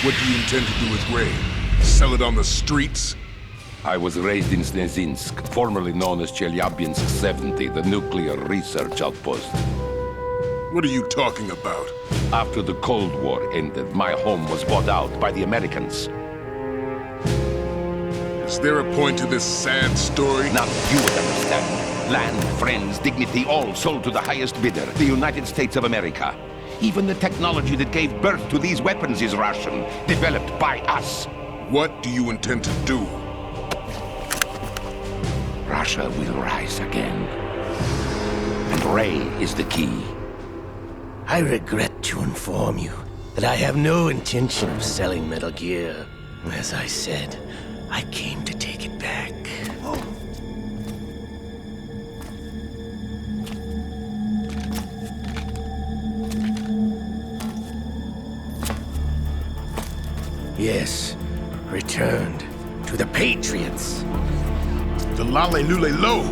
What do you intend to do with grain? Sell it on the streets? I was raised in Snezinsk, formerly known as Chelyabinsk 70, the nuclear research outpost. What are you talking about? After the Cold War ended, my home was bought out by the Americans. Is there a point to this sad story? Now you would understand. Land, friends, dignity, all sold to the highest bidder, the United States of America. Even the technology that gave birth to these weapons is Russian, developed by us. What do you intend to do? Russia will rise again. And Ray is the key. I regret to inform you that I have no intention of selling Metal Gear. As I said, I came to take it back. Yes, returned to the Patriots. The Lale Lule Lo?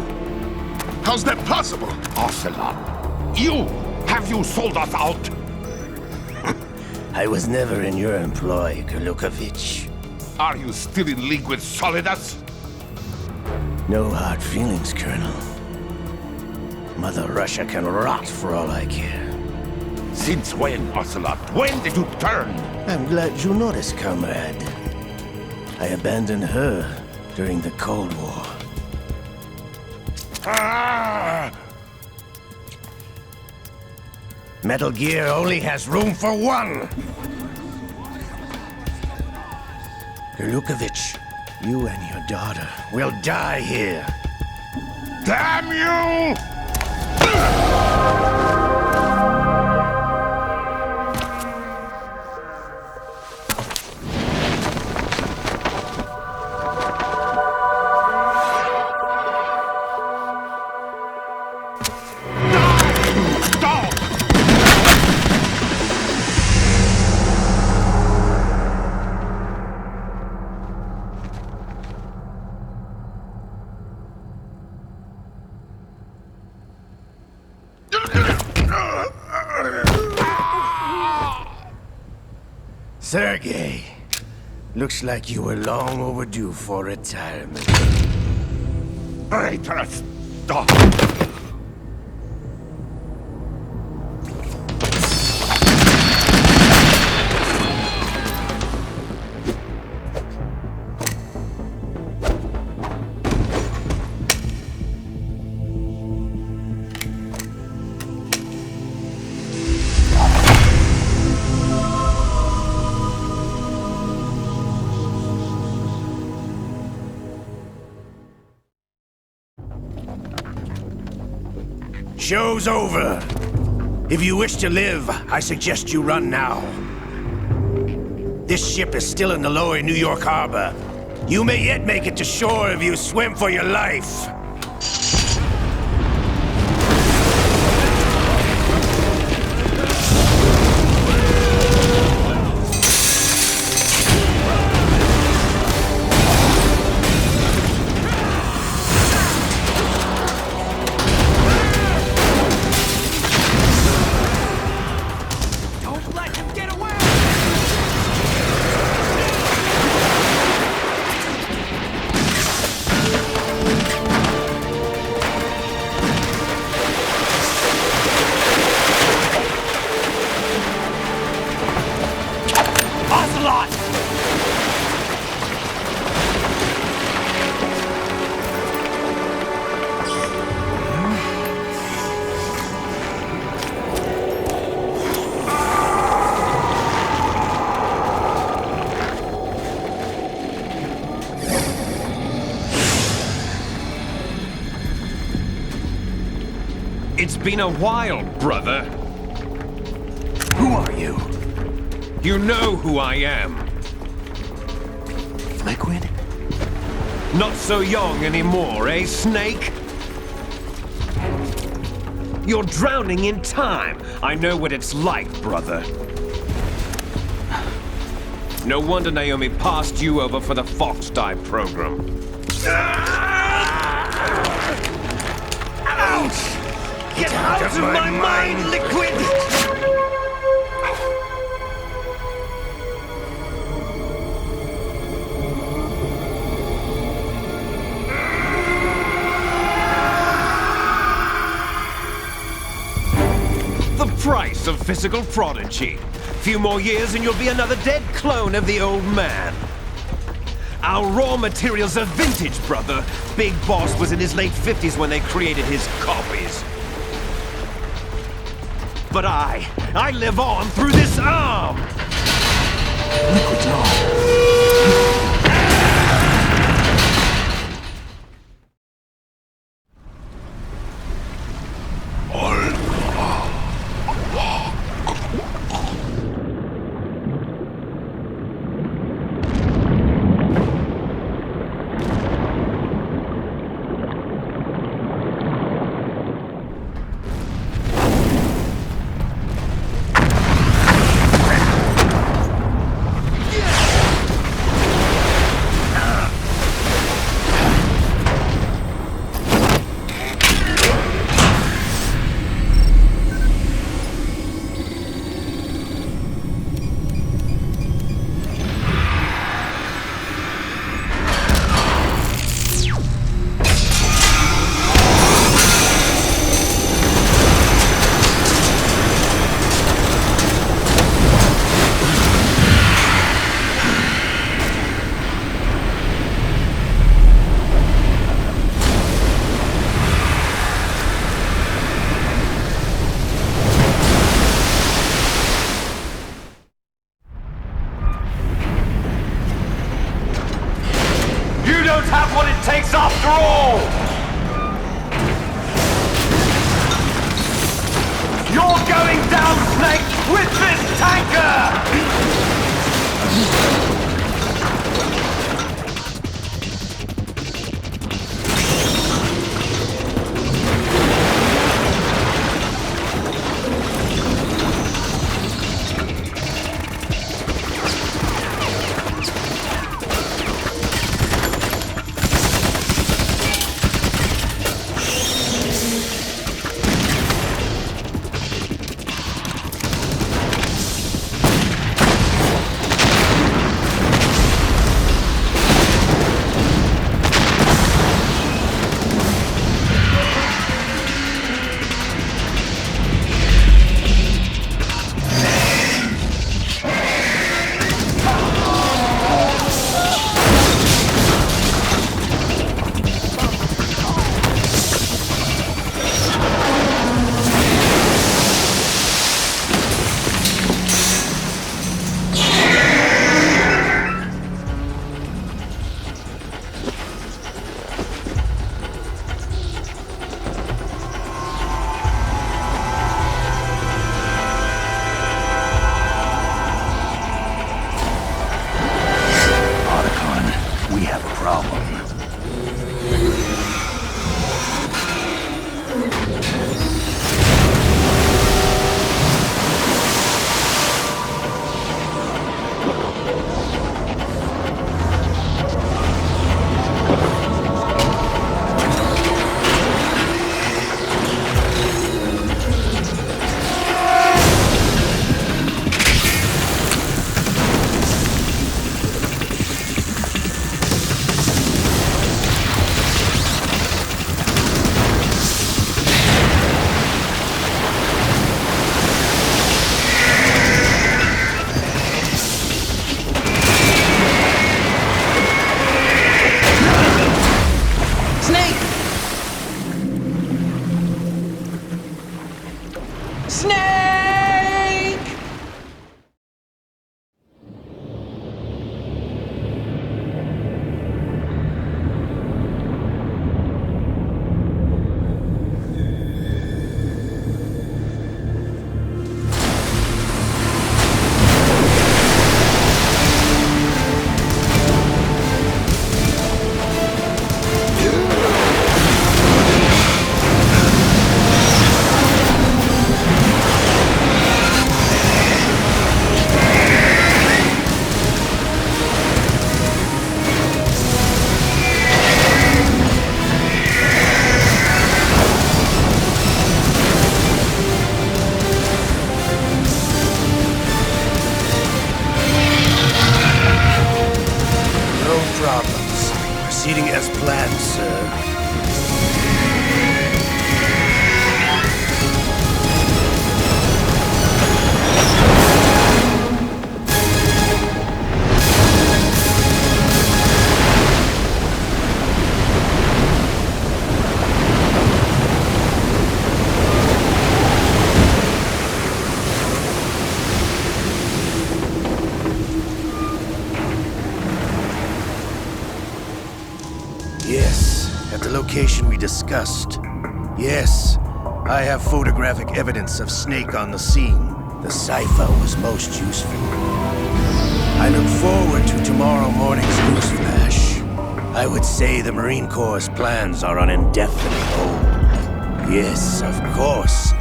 How's that possible? Ocelot, have you sold us out? I was never in your employ, Kurlukovich. Are you still in league with Solidus? No hard feelings, Colonel. Mother Russia can rot for all I care. Since when, Ocelot? When did you turn? I'm glad you noticed, comrade. I abandoned her during the Cold War. Ah! Metal Gear only has room for one! Kurlukovich, you and your daughter will die here. Damn you! Sergei, looks like you were long overdue for retirement. Traitorous dog! Show's over. If you wish to live, I suggest you run now. This ship is still in the lower New York harbor. You may yet make it to shore if you swim for your life. It's been a while, brother. Who are you? You know who I am. Liquid? Not so young anymore, eh, Snake? You're drowning in time. I know what it's like, brother. No wonder Naomi passed you over for the Fox Die program. Ouch! Get out of my mind, Liquid! physical prodigy. Few more years and you'll be another dead clone of the old man. Our raw materials are vintage, brother. Big Boss was in his late 50s when they created his copies. But I live on through this arm! Have what it takes after all! You're going down, Snake, with this tanker! Proceeding as planned, sir. location we discussed. Yes, I have photographic evidence of Snake on the scene. The cipher was most useful. I look forward to tomorrow morning's news flash. I would say the Marine Corps' plans are on indefinite hold. Yes, of course,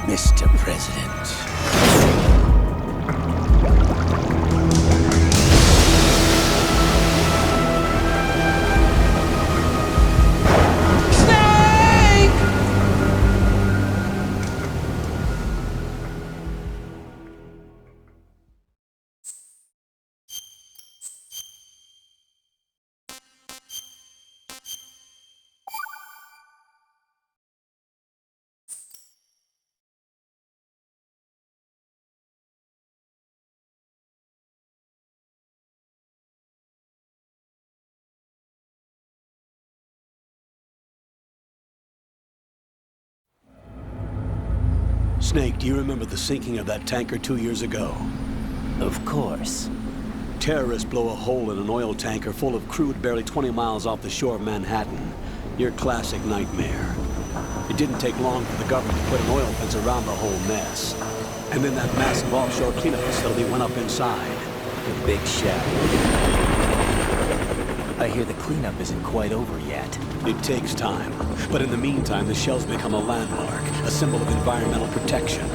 Mr. President. Snake, do you remember the sinking of that tanker 2 years ago? Of course. Terrorists blow a hole in an oil tanker full of crude barely 20 miles off the shore of Manhattan. Your classic nightmare. It didn't take long for the government to put an oil fence around the whole mess. And then that massive offshore cleanup facility went up inside. The big shell. I hear the cleanup isn't quite over yet. It takes time. But in the meantime, the shell's become a landmark, a symbol of environmental protection.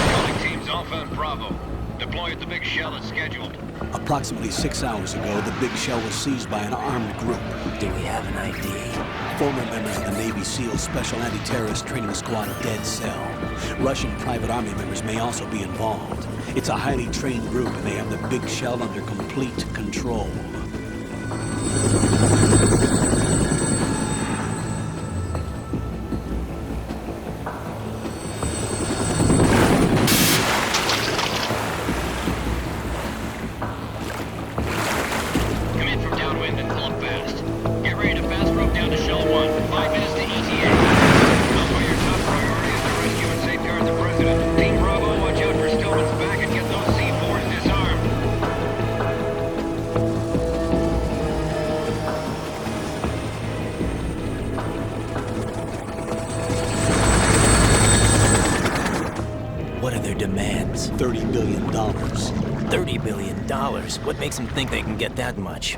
Calling teams Alpha and Bravo. Deploy at the big shell as scheduled. Approximately 6 hours ago, the big shell was seized by an armed group. Do we have an ID? Former members of the Navy SEAL Special Anti-Terrorist Training Squad Dead Cell. Russian private army members may also be involved. It's a highly trained group, and they have the big shell under complete control. Come in from downwind and pull up fast. Get ready to fast rope down to Shell 1. 5 minutes to ETA. Elsewhere, your top priority is to rescue and safeguard the President. Team Bravo, watch out for Stillman's back and get those C4s disarmed. What are their demands? $30 billion. $30 billion? What makes them think they can get that much?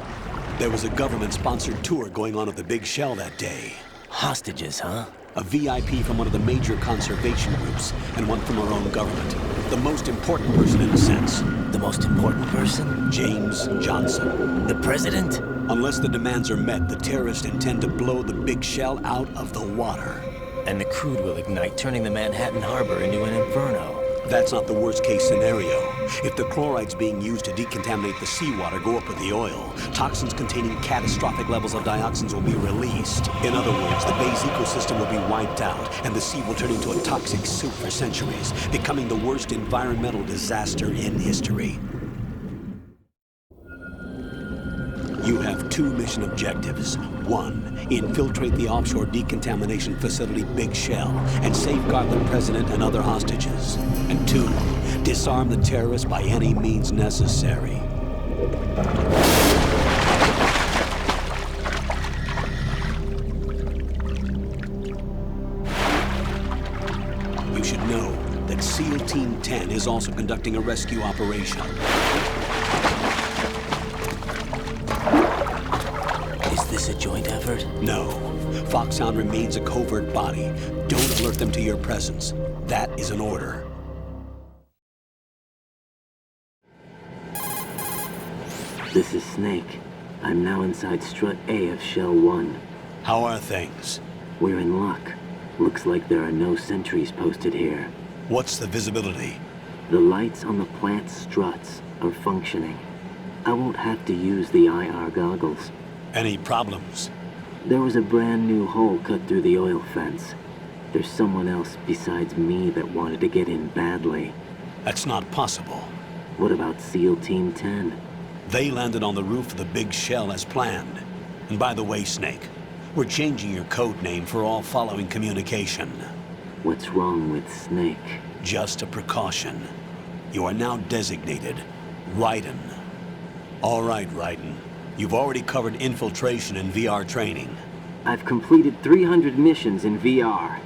There was a government-sponsored tour going on at the big shell that day. Hostages, huh? A VIP from one of the major conservation groups, and one from our own government. The most important person in a sense. The most important person? James Johnson. The president? Unless the demands are met, the terrorists intend to blow the big shell out of the water. And the crude will ignite, turning the Manhattan Harbor into an inferno. That's not the worst-case scenario. If the chlorides being used to decontaminate the seawater go up with the oil, toxins containing catastrophic levels of dioxins will be released. In other words, the bay's ecosystem will be wiped out, and the sea will turn into a toxic soup for centuries, becoming the worst environmental disaster in history. You have 2 mission objectives. 1, infiltrate the offshore decontamination facility Big Shell and safeguard the president and other hostages. And 2, disarm the terrorists by any means necessary. You should know that SEAL Team 10 is also conducting a rescue operation. Is this a joint effort? No. Foxhound remains a covert body. Don't alert them to your presence. That is an order. This is Snake. I'm now inside Strut A of Shell 1. How are things? We're in luck. Looks like there are no sentries posted here. What's the visibility? The lights on the plant's struts are functioning. I won't have to use the IR goggles. Any problems? There was a brand new hole cut through the oil fence. There's someone else besides me that wanted to get in badly. That's not possible. What about SEAL Team 10? They landed on the roof of the Big Shell as planned. And by the way, Snake, we're changing your code name for all following communication. What's wrong with Snake? Just a precaution. You are now designated Raiden. All right, Raiden. You've already covered infiltration and VR training. I've completed 300 missions in VR.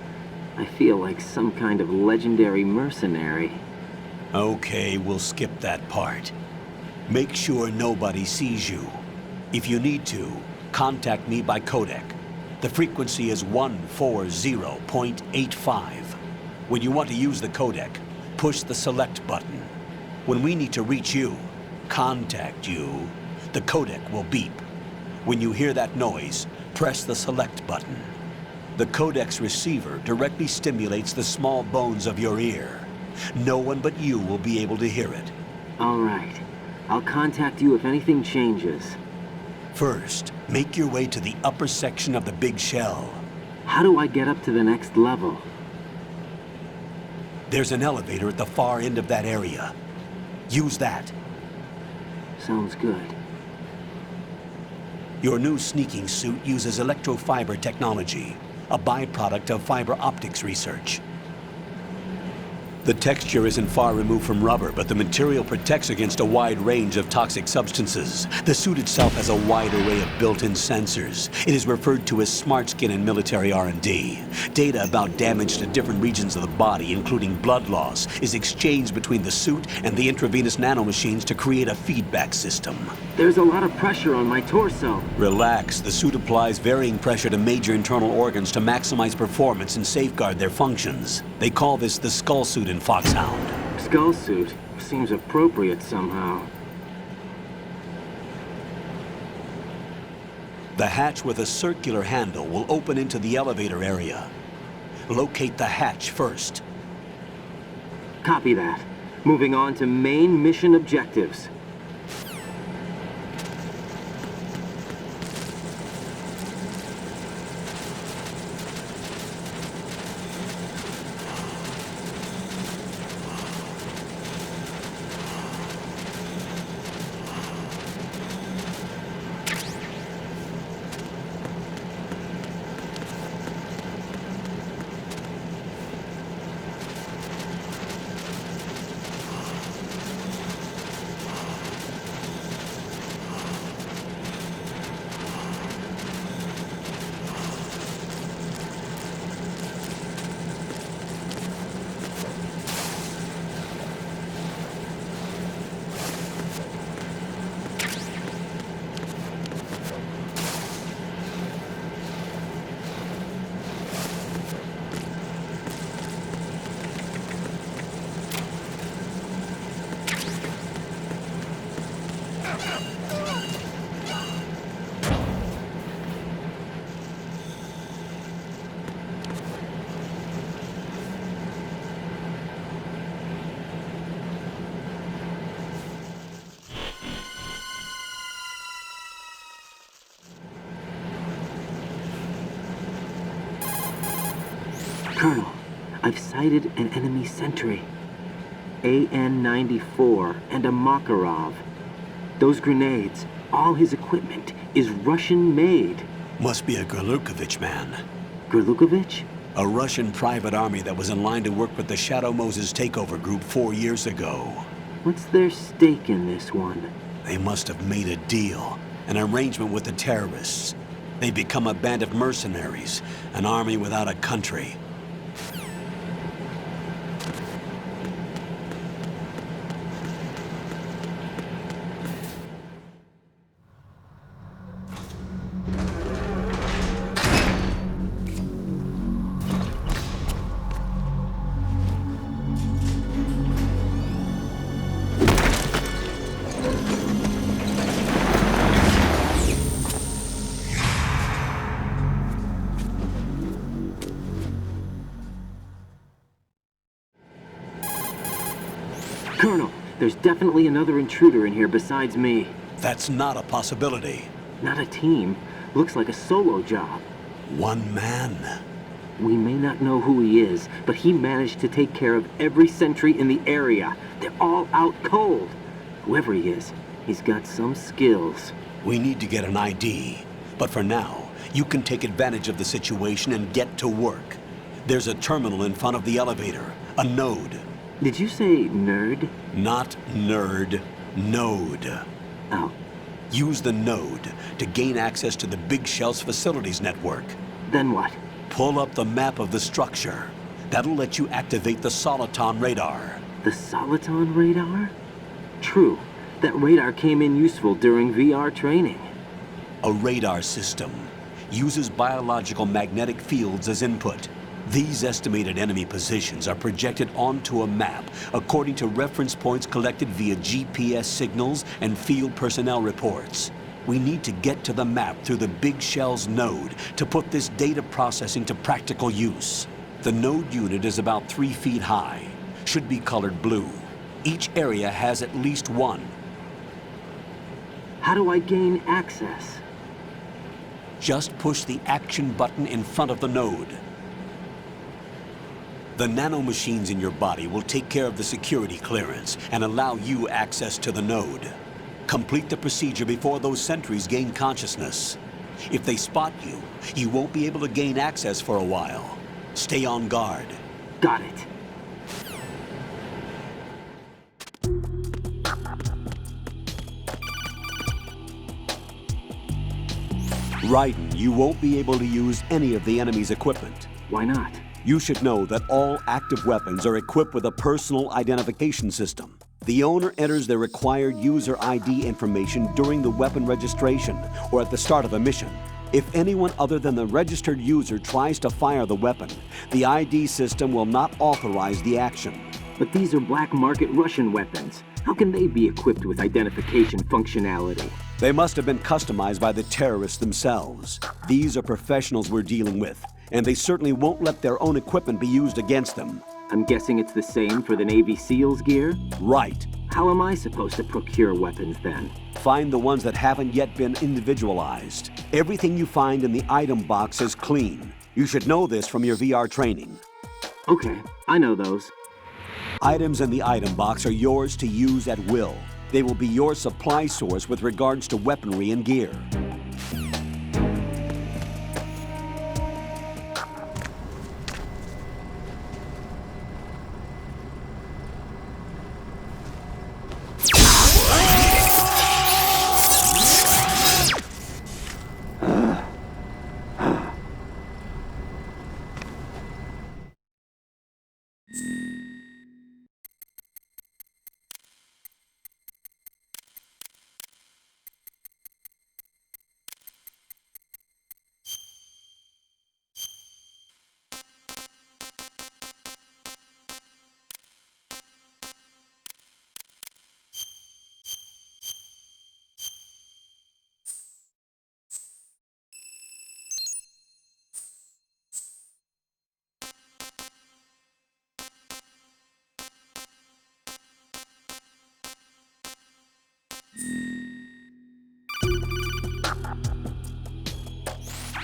I feel like some kind of legendary mercenary. Okay, we'll skip that part. Make sure nobody sees you. If you need to, contact me by codec. The frequency is 140.85. When you want to use the codec, push the select button. When we need to reach you, contact you, the codec will beep. When you hear that noise, press the select button. The codec's receiver directly stimulates the small bones of your ear. No one but you will be able to hear it. All right. I'll contact you if anything changes. First, make your way to the upper section of the big shell. How do I get up to the next level? There's an elevator at the far end of that area. Use that. Sounds good. Your new sneaking suit uses electrofiber technology, a byproduct of fiber optics research. The texture isn't far removed from rubber, but the material protects against a wide range of toxic substances. The suit itself has a wide array of built-in sensors. It is referred to as smart skin in military R&D. Data about damage to different regions of the body, including blood loss, is exchanged between the suit and the intravenous nanomachines to create a feedback system. There's a lot of pressure on my torso. Relax. The suit applies varying pressure to major internal organs to maximize performance and safeguard their functions. They call this the skull suit in Foxhound. Skull suit seems appropriate somehow. The hatch with a circular handle will open into the elevator area. Locate the hatch first. Copy that. Moving on to main mission objectives. Colonel, I've sighted an enemy sentry. AN-94 and a Makarov. Those grenades, all his equipment, is Russian-made. Must be a Gerlukovich man. Gerlukovich? A Russian private army that was in line to work with the Shadow Moses takeover group 4 years ago. What's their stake in this one? They must have made a deal, an arrangement with the terrorists. They become a band of mercenaries, an army without a country. Colonel, there's definitely another intruder in here besides me. That's not a possibility. Not a team. Looks like a solo job. One man. We may not know who he is, but he managed to take care of every sentry in the area. They're all out cold. Whoever he is, he's got some skills. We need to get an ID. But for now, you can take advantage of the situation and get to work. There's a terminal in front of the elevator. A node. Did you say nerd? Not nerd. Node. Oh, Use the node to gain access to the Big Shell's facilities network. Then what? Pull up the map of the structure. That'll let you activate the Soliton radar. The Soliton radar? True. That radar came in useful during VR training. A radar system uses biological magnetic fields as input. These estimated enemy positions are projected onto a map according to reference points collected via GPS signals and field personnel reports. We need to get to the map through the Big Shell's node to put this data processing to practical use. The node unit is about 3 feet high, should be colored blue. Each area has at least one. How do I gain access? Just push the action button in front of the node. The nanomachines in your body will take care of the security clearance and allow you access to the node. Complete the procedure before those sentries gain consciousness. If they spot you, you won't be able to gain access for a while. Stay on guard. Got it. Raiden, you won't be able to use any of the enemy's equipment. Why not? You should know that all active weapons are equipped with a personal identification system. The owner enters their required user ID information during the weapon registration or at the start of a mission. If anyone other than the registered user tries to fire the weapon, the ID system will not authorize the action. But these are black market Russian weapons. How can they be equipped with identification functionality? They must have been customized by the terrorists themselves. These are professionals we're dealing with, and they certainly won't let their own equipment be used against them. I'm guessing it's the same for the Navy SEALs gear? Right. How am I supposed to procure weapons then? Find the ones that haven't yet been individualized. Everything you find in the item box is clean. You should know this from your VR training. Okay, I know those. Items in the item box are yours to use at will. They will be your supply source with regards to weaponry and gear.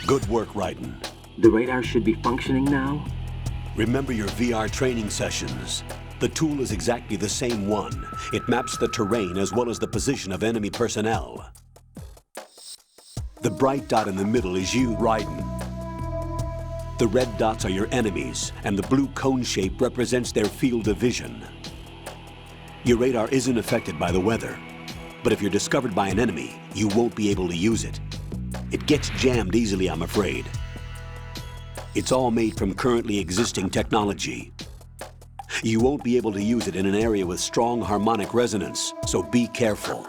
Good work, Raiden. The radar should be functioning now? Remember your VR training sessions. The tool is exactly the same one. It maps the terrain as well as the position of enemy personnel. The bright dot in the middle is you, Raiden. The red dots are your enemies, and the blue cone shape represents their field of vision. Your radar isn't affected by the weather, but if you're discovered by an enemy, you won't be able to use it. It gets jammed easily, I'm afraid. It's all made from currently existing technology. You won't be able to use it in an area with strong harmonic resonance, so be careful.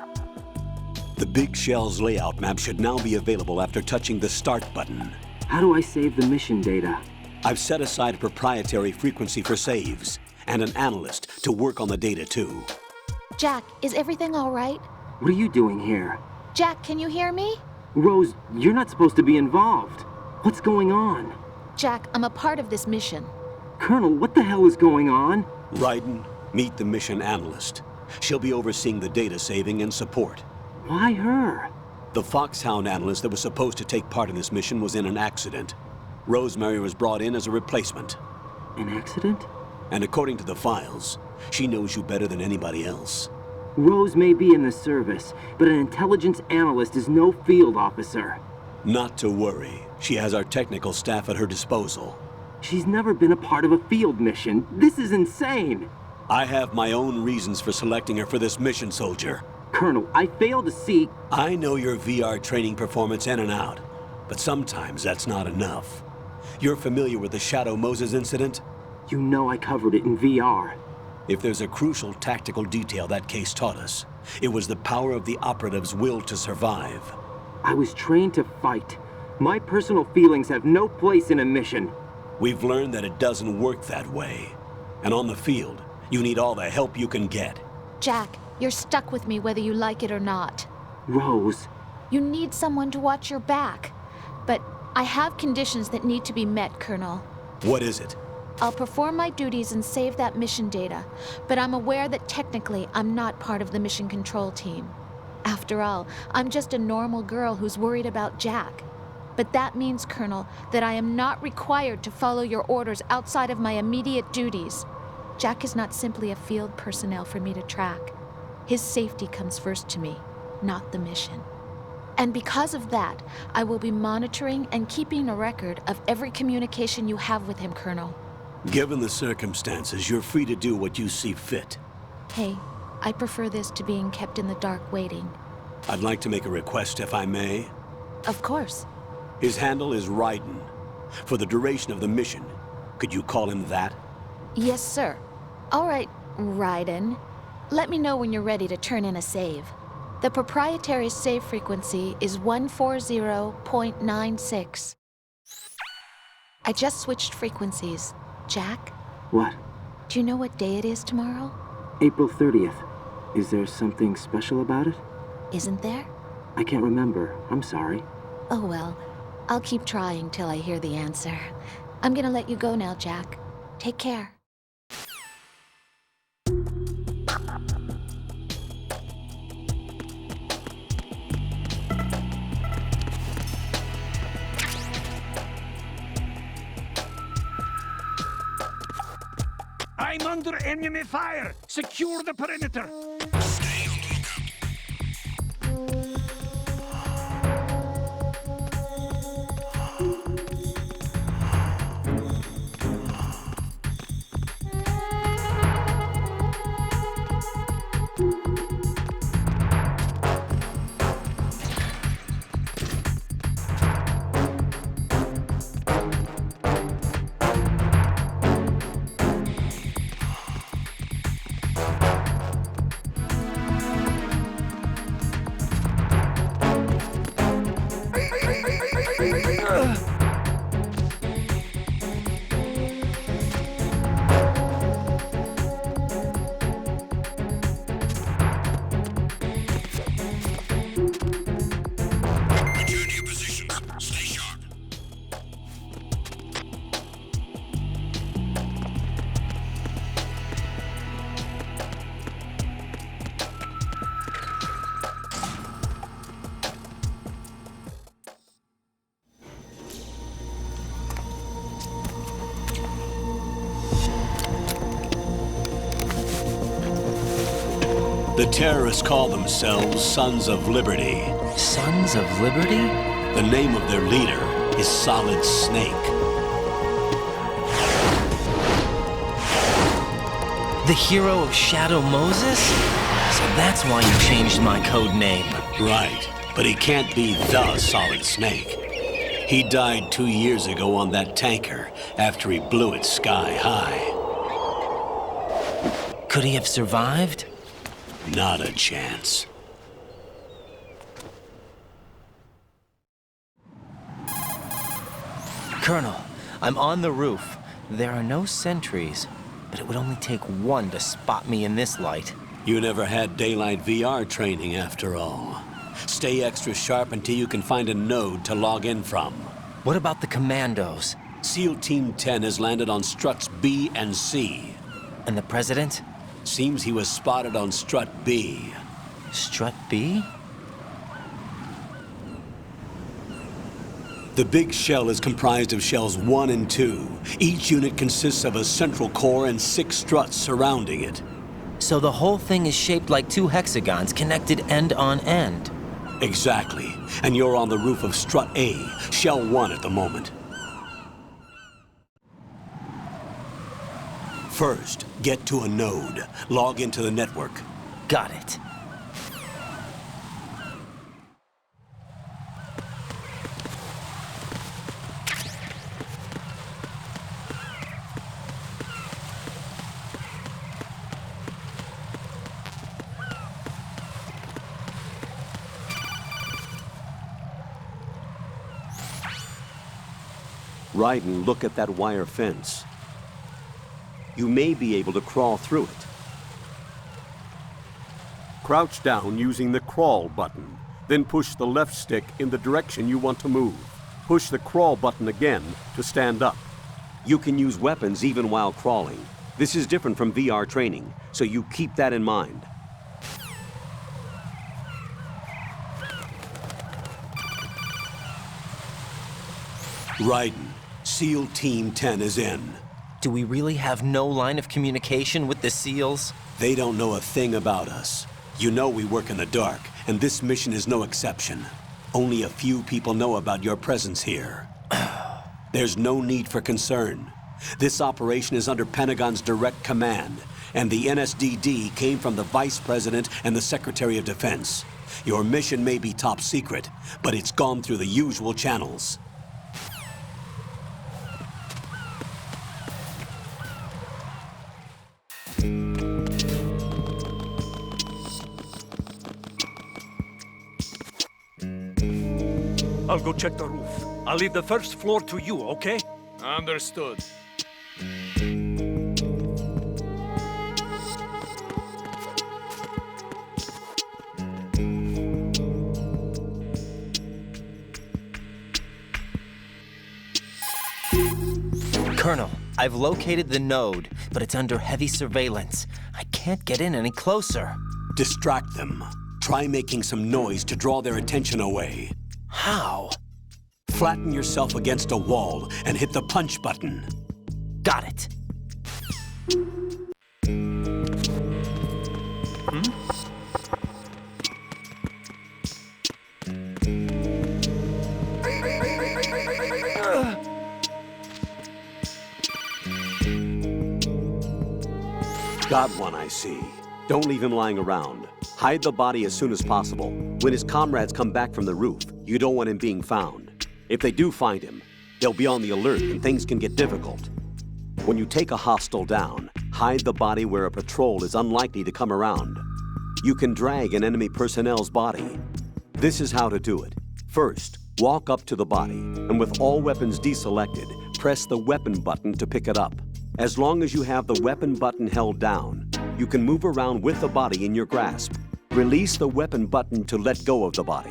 The Big Shell's layout map should now be available after touching the Start button. How do I save the mission data? I've set aside a proprietary frequency for saves, and an analyst to work on the data too. Jack, is everything all right? What are you doing here? Jack, can you hear me? Rose, you're not supposed to be involved. What's going on? Jack, I'm a part of this mission. Colonel, what the hell is going on? Raiden, meet the mission analyst. She'll be overseeing the data saving and support. Why her? The Foxhound analyst that was supposed to take part in this mission was in an accident. Rosemary was brought in as a replacement. An accident? And according to the files, she knows you better than anybody else. Rose may be in the service, but an intelligence analyst is no field officer. Not to worry. She has our technical staff at her disposal. She's never been a part of a field mission. This is insane. I have my own reasons for selecting her for this mission, soldier. Colonel, I fail to see... I know your VR training performance in and out, but sometimes that's not enough. You're familiar with the Shadow Moses incident? You know I covered it in VR. If there's a crucial tactical detail that case taught us, it was the power of the operative's will to survive. I was trained to fight. My personal feelings have no place in a mission. We've learned that it doesn't work that way. And on the field, you need all the help you can get. Jack, you're stuck with me whether you like it or not. Rose. You need someone to watch your back. But I have conditions that need to be met, Colonel. What is it? I'll perform my duties and save that mission data, but I'm aware that technically I'm not part of the mission control team. After all, I'm just a normal girl who's worried about Jack. But that means, Colonel, that I am not required to follow your orders outside of my immediate duties. Jack is not simply a field personnel for me to track. His safety comes first to me, not the mission. And because of that, I will be monitoring and keeping a record of every communication you have with him, Colonel. Given the circumstances, you're free to do what you see fit. Hey, I prefer this to being kept in the dark waiting. I'd like to make a request, if I may. Of course. His handle is Raiden. For the duration of the mission, could you call him that? Yes, sir. All right, Raiden. Let me know when you're ready to turn in a save. The proprietary save frequency is 140.96. I just switched frequencies. Jack, What? do you know what day it is tomorrow? April 30th. Is there something special about it? Isn't there? I can't remember. I'm sorry. Oh well, I'll keep trying till I hear the answer. I'm gonna let you go now, Jack. Take care. I'm under enemy fire! Secure the perimeter! The terrorists call themselves Sons of Liberty. Sons of Liberty? The name of their leader is Solid Snake. The hero of Shadow Moses? So that's why you changed my code name. Right, but he can't be the Solid Snake. He died 2 years ago on that tanker after he blew it sky high. Could he have survived? Not a chance. Colonel, I'm on the roof. There are no sentries, but it would only take one to spot me in this light. You never had daylight VR training after all. Stay extra sharp until you can find a node to log in from. What about the commandos? SEAL Team 10 has landed on struts B and C. And the president? Seems he was spotted on strut B. Strut B? The big shell is comprised of shells 1 and 2. Each unit consists of a central core and 6 struts surrounding it. So the whole thing is shaped like 2 hexagons connected end on end. Exactly. And you're on the roof of strut A, shell 1 at the moment. First, get to a node. Log into the network. Got it. Raiden, look at that wire fence. You may be able to crawl through it. Crouch down using the crawl button. Then push the left stick in the direction you want to move. Push the crawl button again to stand up. You can use weapons even while crawling. This is different from VR training, so you keep that in mind. Raiden, SEAL Team 10 is in. Do we really have no line of communication with the SEALs? They don't know a thing about us. You know we work in the dark, and this mission is no exception. Only a few people know about your presence here. There's no need for concern. This operation is under Pentagon's direct command, and the NSDD came from the Vice President and the Secretary of Defense. Your mission may be top secret, but it's gone through the usual channels. I'll go check the roof. I'll leave the first floor to you, okay? Understood. Colonel, I've located the node, but it's under heavy surveillance. I can't get in any closer. Distract them. Try making some noise to draw their attention away. How? Flatten yourself against a wall and hit the punch button. Got it. Got one, I see. Don't leave him lying around. Hide the body as soon as possible. When his comrades come back from the roof, you don't want him being found. If they do find him, they'll be on the alert and things can get difficult. When you take a hostile down, hide the body where a patrol is unlikely to come around. You can drag an enemy personnel's body. This is how to do it. First, walk up to the body, and with all weapons deselected, press the weapon button to pick it up. As long as you have the weapon button held down, you can move around with the body in your grasp. Release the weapon button to let go of the body.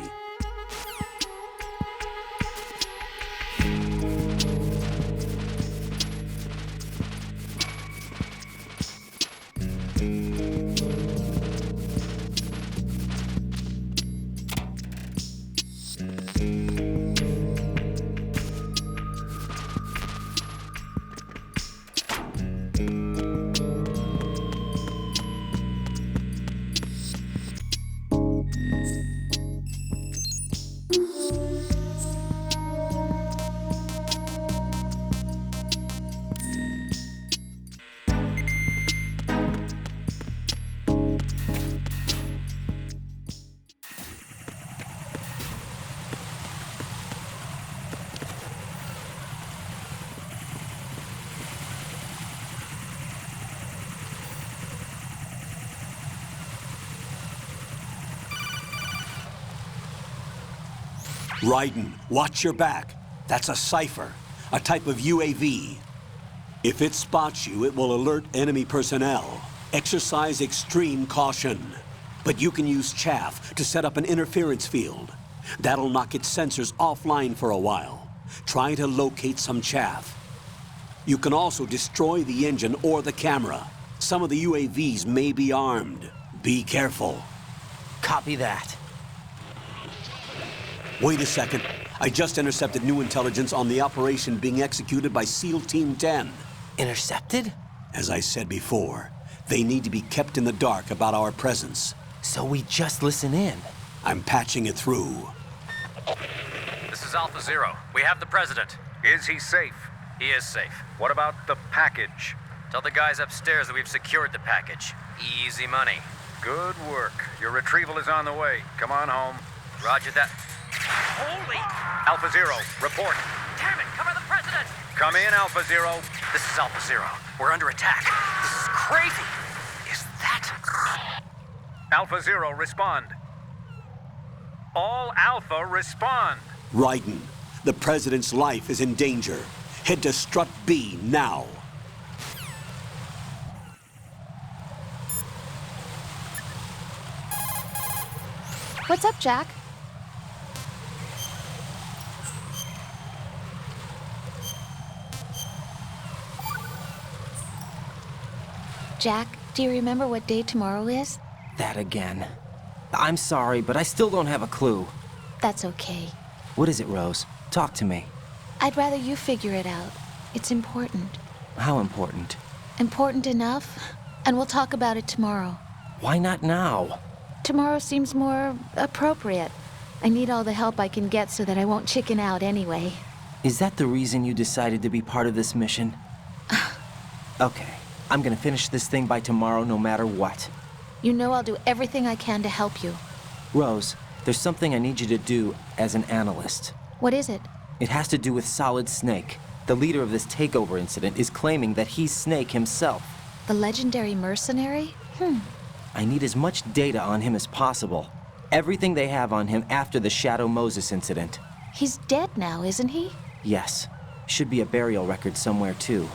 Raiden, watch your back. That's a cipher, a type of UAV. If it spots you, it will alert enemy personnel. Exercise extreme caution. But you can use chaff to set up an interference field. That'll knock its sensors offline for a while. Try to locate some chaff. You can also destroy the engine or the camera. Some of the UAVs may be armed. Be careful. Copy that. Wait a second. I just intercepted new intelligence on the operation being executed by SEAL Team 10. Intercepted? As I said before, they need to be kept in the dark about our presence. So we just listen in. I'm patching it through. This is Alpha Zero. We have the president. Is he safe? He is safe. What about the package? Tell the guys upstairs that we've secured the package. Easy money. Good work. Your retrieval is on the way. Come on home. Roger that. Holy! Alpha Zero, report. Damn it, cover the president! Come in, Alpha Zero. This is Alpha Zero. We're under attack. This is crazy. Is that... Alpha Zero, respond. All Alpha, respond. Raiden, the president's life is in danger. Head to Strut B now. What's up, Jack? Jack, do you remember what day tomorrow is? That again. I'm sorry, but I still don't have a clue. That's okay. What is it, Rose? Talk to me. I'd rather you figure it out. It's important. How important? Important enough, and we'll talk about it tomorrow. Why not now? Tomorrow seems more appropriate. I need all the help I can get so that I won't chicken out anyway. Is that the reason you decided to be part of this mission? Okay, I'm gonna finish this thing by tomorrow no matter what. You know I'll do everything I can to help you. Rose, there's something I need you to do as an analyst. What is it? It has to do with Solid Snake. The leader of this takeover incident is claiming that he's Snake himself. The legendary mercenary? I need as much data on him as possible. Everything they have on him after the Shadow Moses incident. He's dead now, isn't he? Yes. Should be a burial record somewhere, too.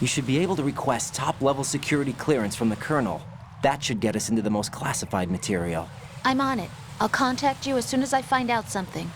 You should be able to request top-level security clearance from the Colonel. That should get us into the most classified material. I'm on it. I'll contact you as soon as I find out something.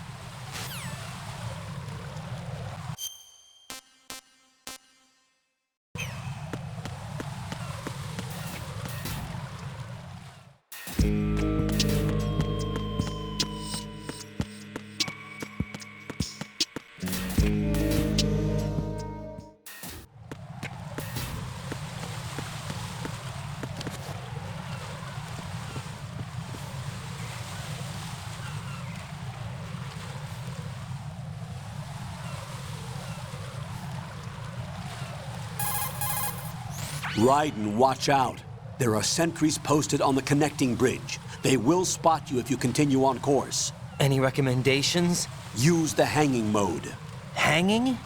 Raiden, watch out. There are sentries posted on the connecting bridge. They will spot you if you continue on course. Any recommendations? Use the hanging mode. Hanging?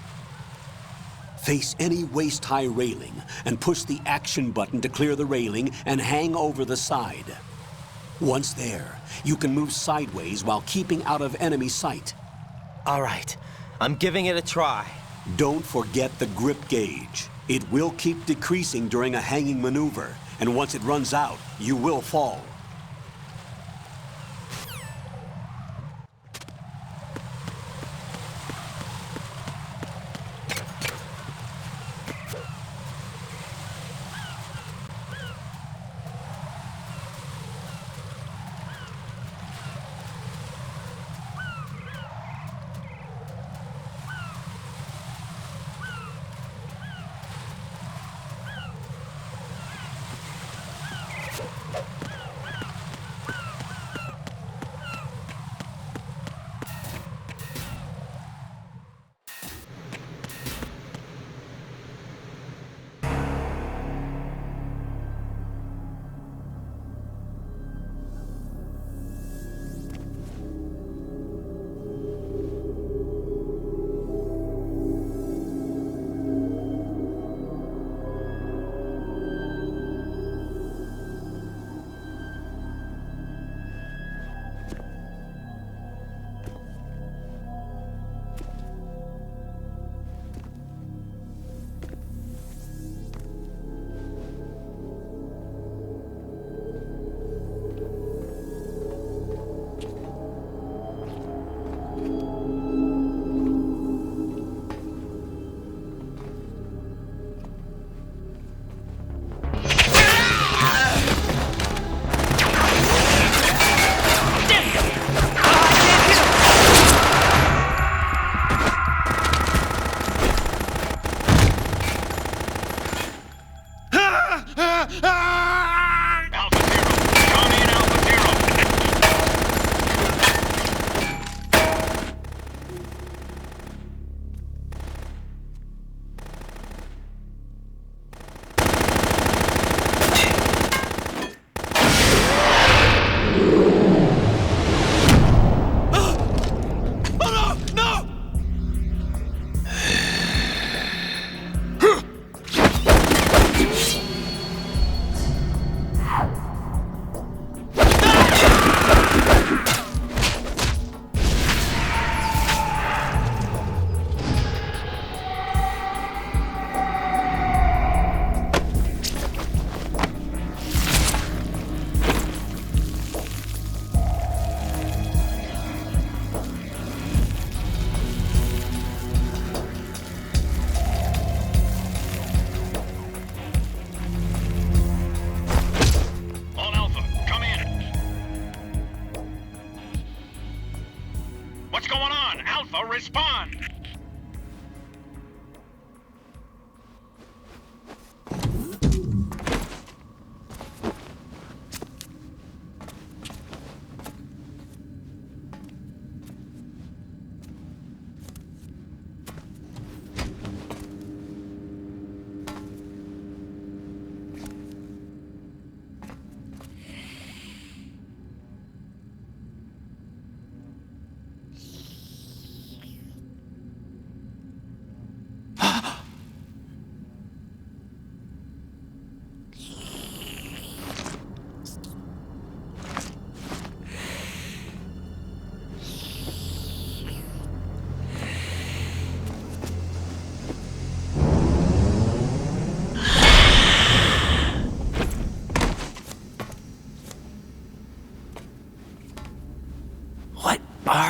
Face any waist-high railing and push the action button to clear the railing and hang over the side. Once there, you can move sideways while keeping out of enemy sight. All right, I'm giving it a try. Don't forget the grip gauge. It will keep decreasing during a hanging maneuver, and once it runs out, you will fall.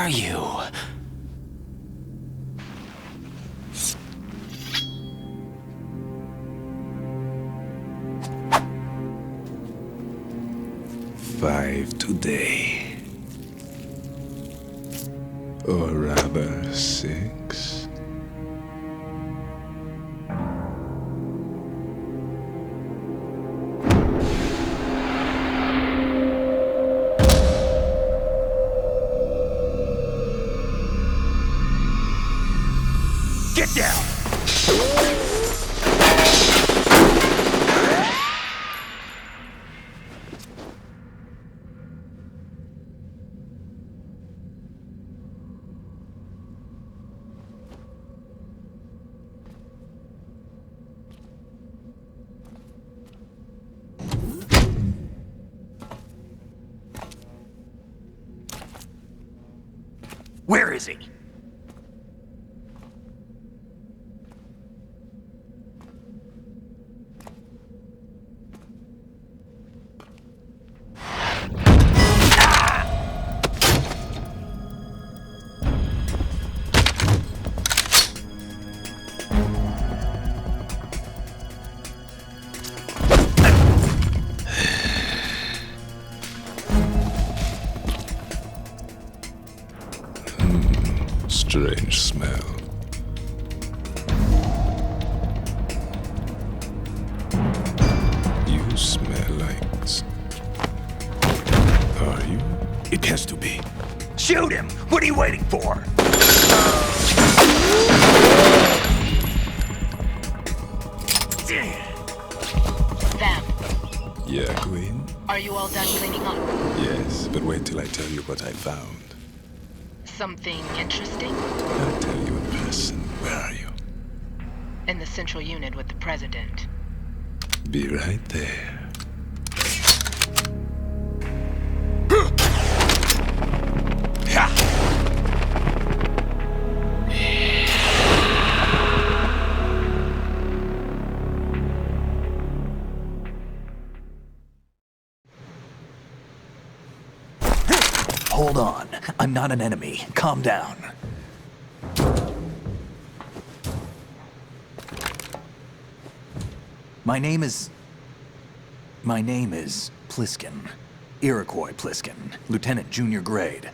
are you? Five today. Or rather, 6. Get down! Where is he? Strange smell. You smell like... Are you? It has to be. Shoot him! What are you waiting for? Vam, Yeah, Queen? are you all done cleaning up? Yes, but wait till I tell you what I found. Something interesting? I'll tell you in person. Where are you? In the central unit with the president. Be right there. Hold on. I'm not an enemy. Calm down. My name is Pliskin. Iroquois Pliskin. Lieutenant Junior Grade.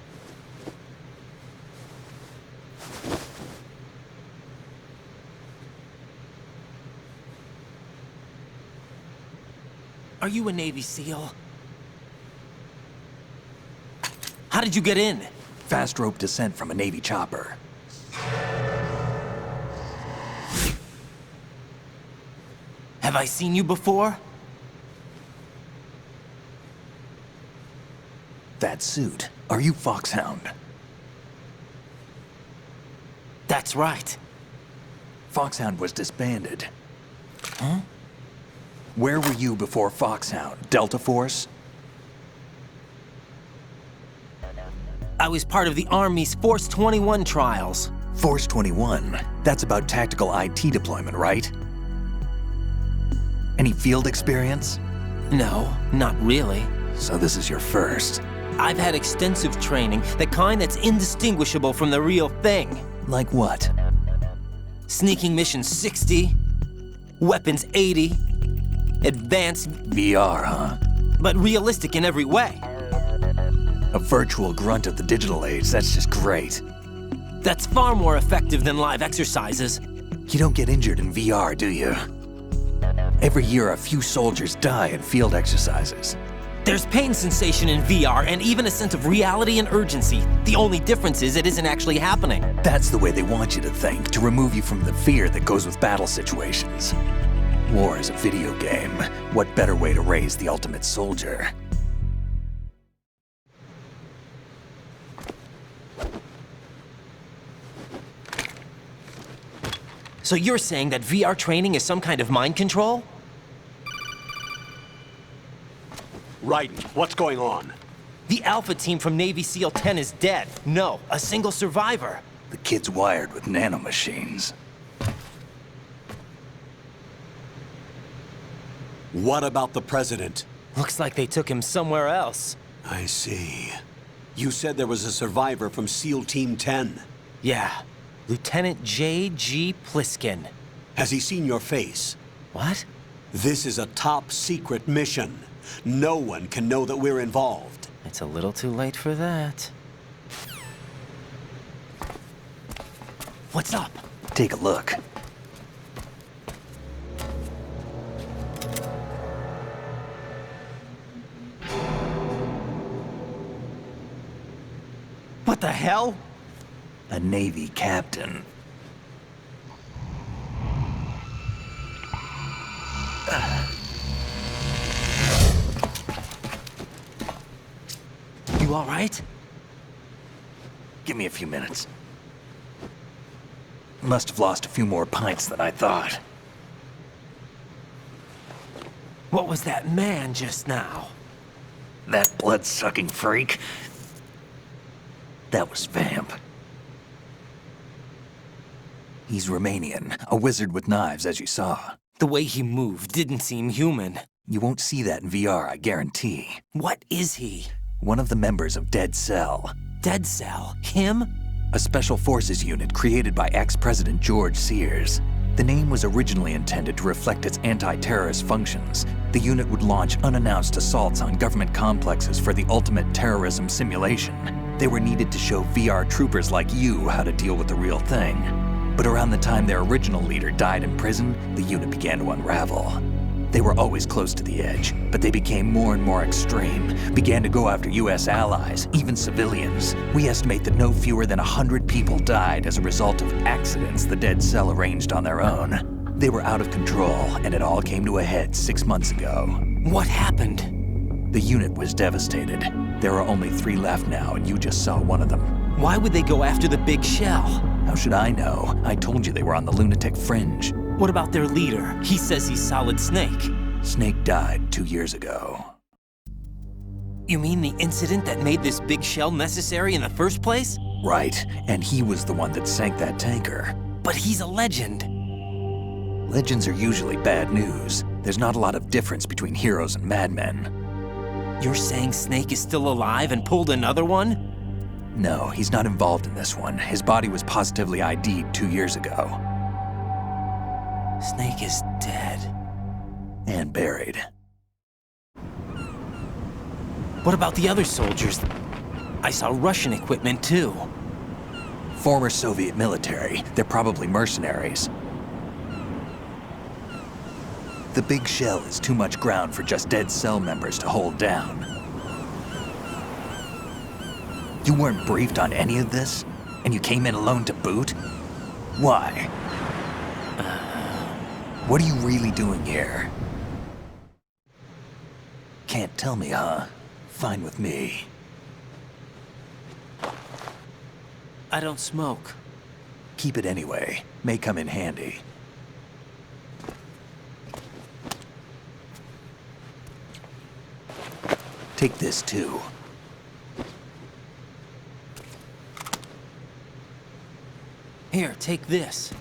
Are you a Navy SEAL? How did you get in? Fast rope descent from a Navy chopper. Have I seen you before? That suit. Are you Foxhound? That's right. Foxhound was disbanded. Huh? Where were you before Foxhound? Delta Force? I was part of the Army's Force 21 trials. Force 21? That's about tactical IT deployment, right? Any field experience? No, not really. So this is your first. I've had extensive training, the kind that's indistinguishable from the real thing. Like what? Sneaking mission 60, weapons 80, advanced... VR, huh? But realistic in every way. A virtual grunt of the digital age, that's just great. That's far more effective than live exercises. You don't get injured in VR, do you? Every year, a few soldiers die in field exercises. There's pain sensation in VR and even a sense of reality and urgency. The only difference is it isn't actually happening. That's the way they want you to think, to remove you from the fear that goes with battle situations. War is a video game. What better way to raise the ultimate soldier? So you're saying that VR training is some kind of mind control? Right. What's going on? The Alpha team from Navy SEAL 10 is dead. No, a single survivor. The kid's wired with nanomachines. What about the president? Looks like they took him somewhere else. I see. You said there was a survivor from SEAL Team 10. Yeah. Lieutenant J.G. Pliskin. Has he seen your face? What? This is a top secret mission. No one can know that we're involved. It's a little too late for that. What's up? Take a look. What the hell? A Navy captain. You all right? Give me a few minutes. Must have lost a few more pints than I thought. What was that man just now? That blood-sucking freak? That was Vamp. He's Romanian, a wizard with knives, as you saw. The way he moved didn't seem human. You won't see that in VR, I guarantee. What is he? One of the members of Dead Cell. Dead Cell? Him? A special forces unit created by ex-President George Sears. The name was originally intended to reflect its anti-terrorist functions. The unit would launch unannounced assaults on government complexes for the ultimate terrorism simulation. They were needed to show VR troopers like you how to deal with the real thing. But around the time their original leader died in prison, the unit began to unravel. They were always close to the edge, but they became more and more extreme, began to go after US allies, even civilians. We estimate that no fewer than 100 people died as a result of accidents the Dead Cell arranged on their own. They were out of control, and it all came to a head 6 months ago. What happened? The unit was devastated. There are only 3 left now, and you just saw one of them. Why would they go after the big shell? How should I know? I told you they were on the lunatic fringe. What about their leader? He says he's Solid Snake. Snake died 2 years ago. You mean the incident that made this big shell necessary in the first place? Right, and he was the one that sank that tanker. But he's a legend. Legends are usually bad news. There's not a lot of difference between heroes and madmen. You're saying Snake is still alive and pulled another one? No, he's not involved in this one. His body was positively ID'd 2 years ago. Snake is dead. And buried. What about the other soldiers? I saw Russian equipment too. Former Soviet military. They're probably mercenaries. The big shell is too much ground for just Dead Cell members to hold down. You weren't briefed on any of this? And you came in alone to boot? Why? What are you really doing here? Can't tell me, huh? Fine with me. I don't smoke. Keep it anyway. May come in handy. Take this too. Here, take this.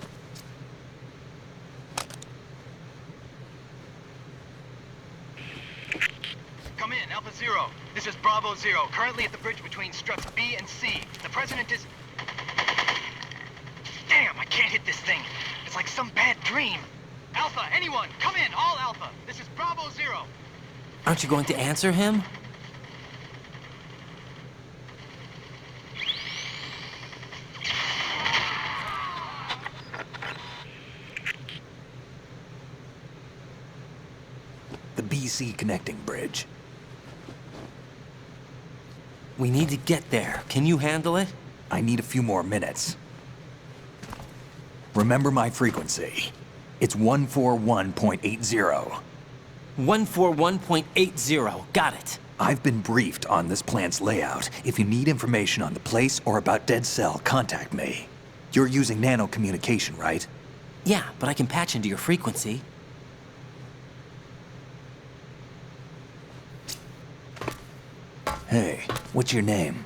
Come in, Alpha Zero. This is Bravo Zero, currently at the bridge between struts B and C. The President is... Damn, I can't hit this thing. It's like some bad dream. Alpha, anyone, come in, all Alpha. This is Bravo Zero. Aren't you going to answer him? The BC connecting bridge. We need to get there. Can you handle it? I need a few more minutes. Remember my frequency. It's 141.80. 141.80. Got it. I've been briefed on this plant's layout. If you need information on the place or about Dead Cell, contact me. You're using nano communication, right? Yeah, but I can patch into your frequency. Hey, what's your name?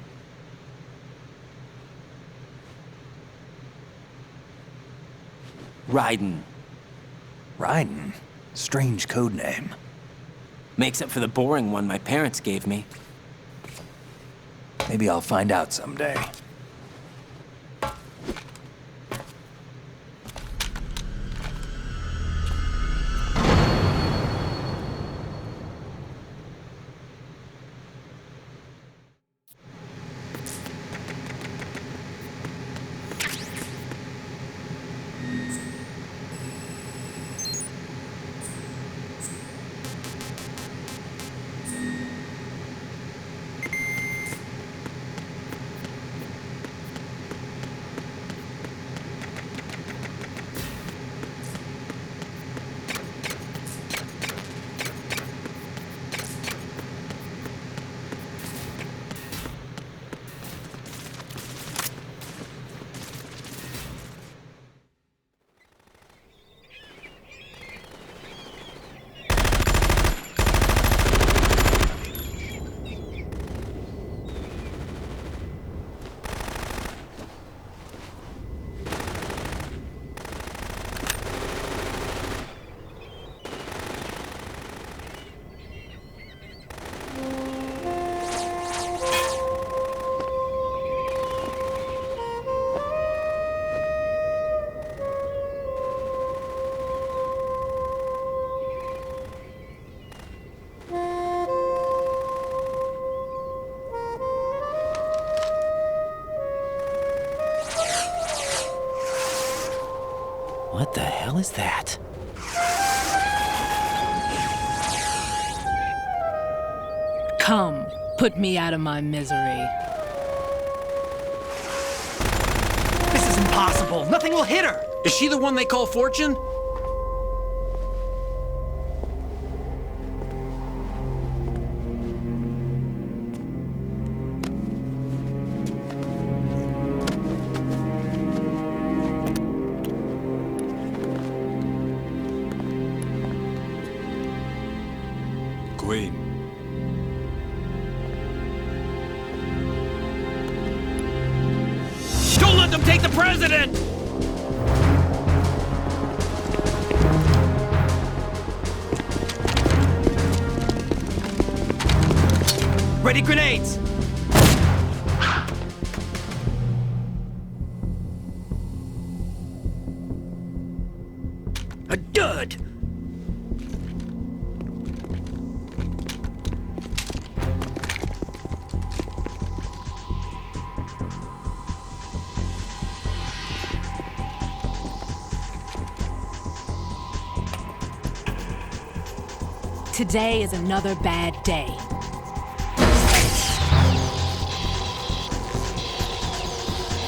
Raiden. Raiden? Strange code name. Makes up for the boring one my parents gave me. Maybe I'll find out someday. What the hell is that? Come, put me out of my misery. This is impossible. Nothing will hit her. Is she the one they call Fortune? Queen. Don't let them take the president! Ready grenades! A dud! Today is another bad day.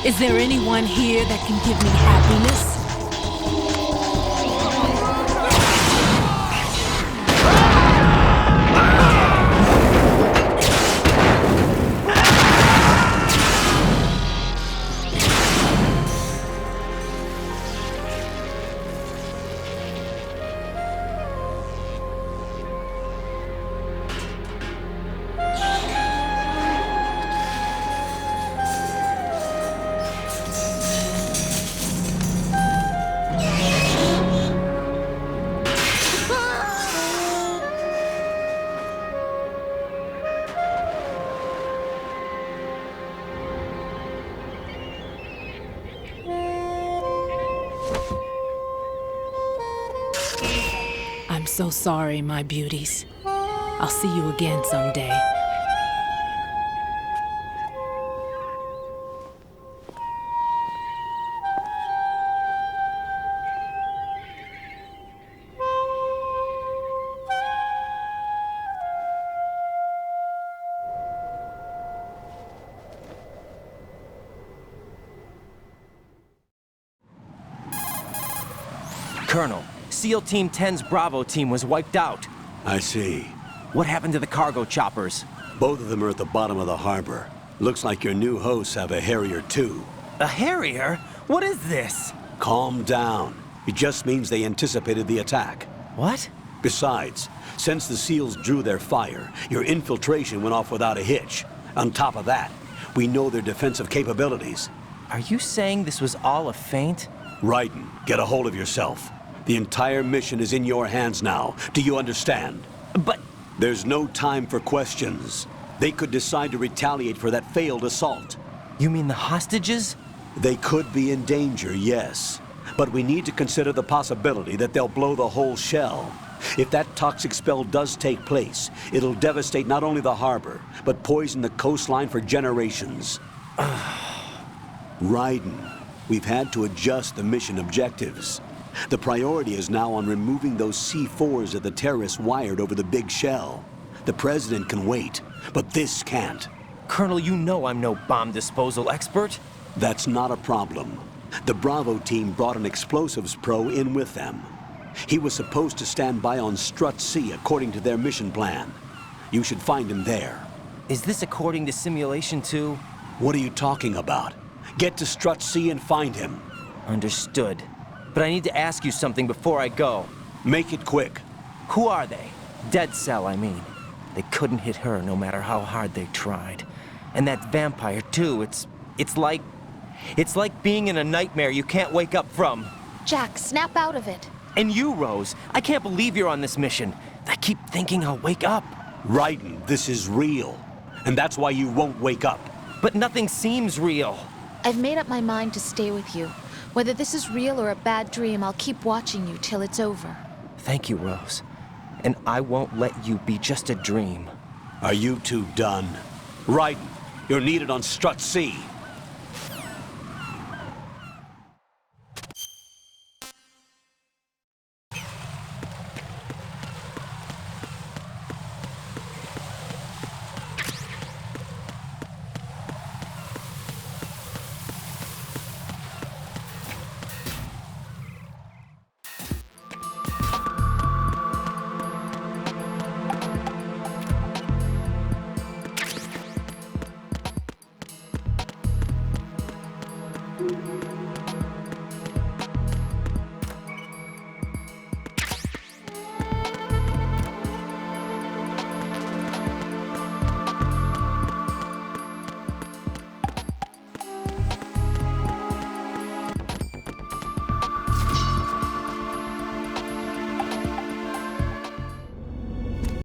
Is there anyone here that can give me happiness? I'm so sorry, my beauties. I'll see you again someday. Colonel, SEAL Team 10's Bravo team was wiped out. I see. What happened to the cargo choppers? Both of them are at the bottom of the harbor. Looks like your new hosts have a Harrier too. A Harrier? What is this? Calm down. It just means they anticipated the attack. What? Besides, since the SEALs drew their fire, your infiltration went off without a hitch. On top of that, we know their defensive capabilities. Are you saying this was all a feint? Raiden, get a hold of yourself. The entire mission is in your hands now. Do you understand? But... There's no time for questions. They could decide to retaliate for that failed assault. You mean the hostages? They could be in danger, yes. But we need to consider the possibility that they'll blow the whole shell. If that toxic spell does take place, it'll devastate not only the harbor, but poison the coastline for generations. Raiden, we've had to adjust the mission objectives. The priority is now on removing those C4s that the terrorists wired over the big shell. The President can wait, but this can't. Colonel, you know I'm no bomb disposal expert. That's not a problem. The Bravo team brought an explosives pro in with them. He was supposed to stand by on Strut C according to their mission plan. You should find him there. Is this according to Simulation 2? What are you talking about? Get to Strut C and find him. Understood. But I need to ask you something before I go. Make it quick. Who are they? Dead Cell, I mean. They couldn't hit her no matter how hard they tried. And that vampire, too, it's like being in a nightmare you can't wake up from. Jack, snap out of it. And you, Rose, I can't believe you're on this mission. I keep thinking I'll wake up. Raiden, this is real. And that's why you won't wake up. But nothing seems real. I've made up my mind to stay with you. Whether this is real or a bad dream, I'll keep watching you till it's over. Thank you, Rose. And I won't let you be just a dream. Are you two done? Raiden, you're needed on Strut C.